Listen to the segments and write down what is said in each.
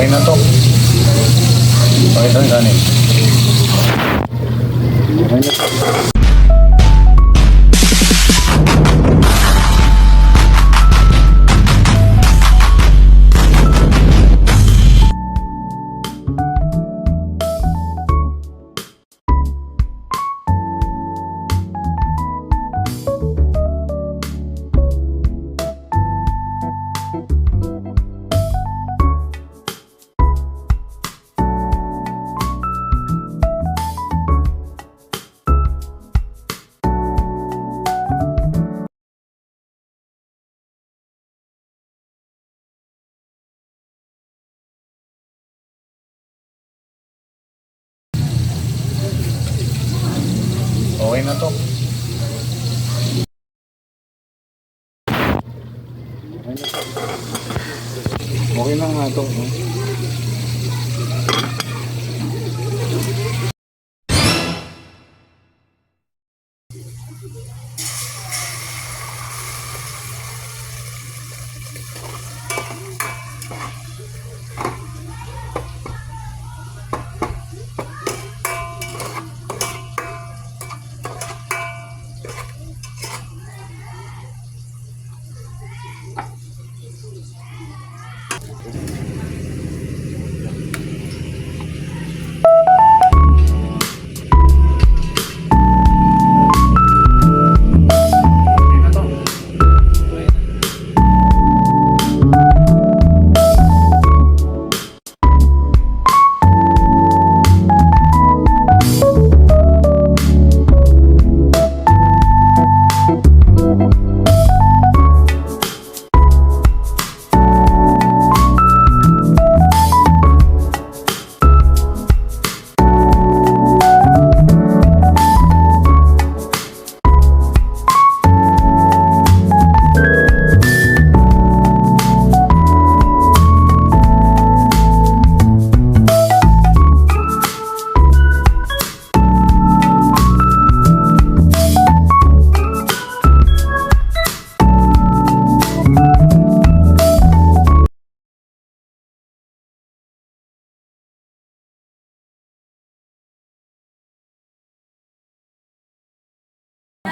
Okay na to. Okay na kanin. Okay na to. Okay na to. Okay na nga to.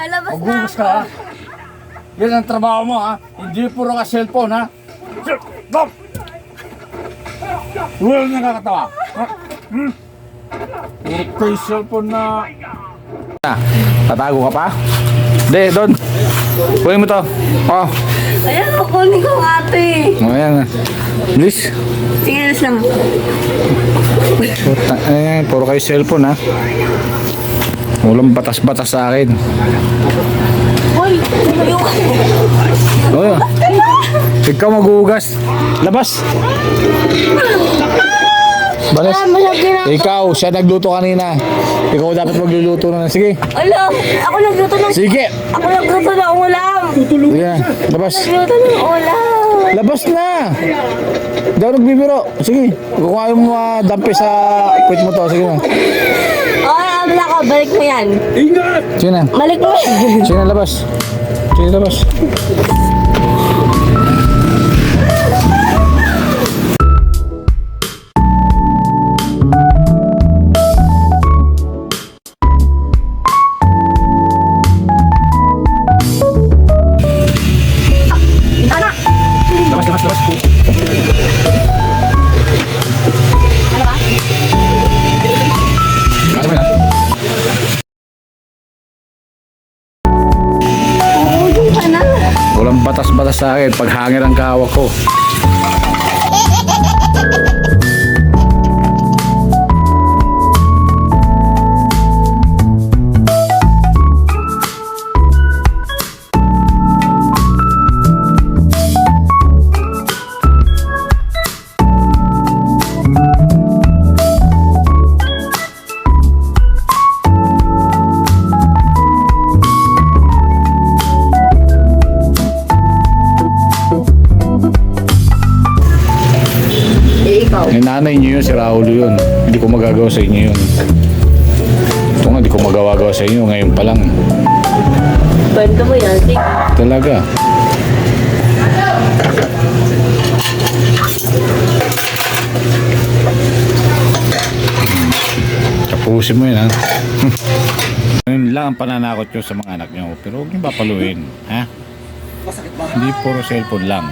Lalabas na Maghugas ako. ka ha. Yan ang trabaho mo ha. Hindi puro ka cellphone ha. Stop! Wala na nakakatawa. Ha? Puro kayo cellphone na. Tatago ka pa? Hindi, doon. Kunin mo to. Oh. Ayan, kukunin ko ate. Oh, ayan. Please. Sige, alas lang. Ayan, puro kayo cellphone ha. Walang batas-batas sa akin. Hoy, tumayo ka. Oh. Ikaw maghugas. Labas. Balas. Ikaw, siya nagluto kanina. Ikaw dapat magluluto na. Sige. Alam, ako nagluto ng... Sige. Ako nagluto ng ulam. Sige na. Labas. Nagluto ng ulam. Labas na. Hindi ako nagbibiro. Sige. Kung ayaw mo dampi sa puwit mo to. Sige na. Okay, abla ko. Balik mo yan. Sige na. Balik mo yan. Sige na, labas. Sige, labas. Anak! Labas, labas, labas. Ano ba? Ano ba yan? Uuyo ka na. Walang batas-batas sa akin pag hangin ang kahawak ko. Yung nanay niyo yun, si Raulo yun. Hindi ko magagawa sa inyo yun. Ito nga, hindi ko magagawa sa inyo. Ngayon pa lang. Kwento mo yan. Sige. Talaga. Tapusin mo yun, ha? Yun lang ang pananakot nyo sa mga anak nyo. Pero huwag nyo papaluin, ha? Hindi puro cellphone lang.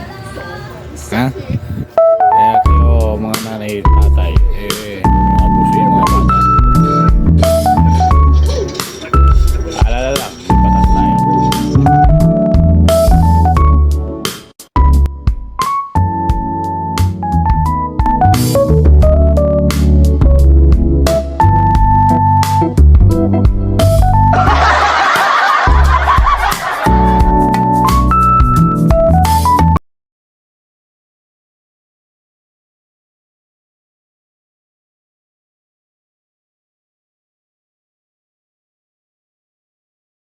Ha? Kaya kayo, mga nanay, tatay,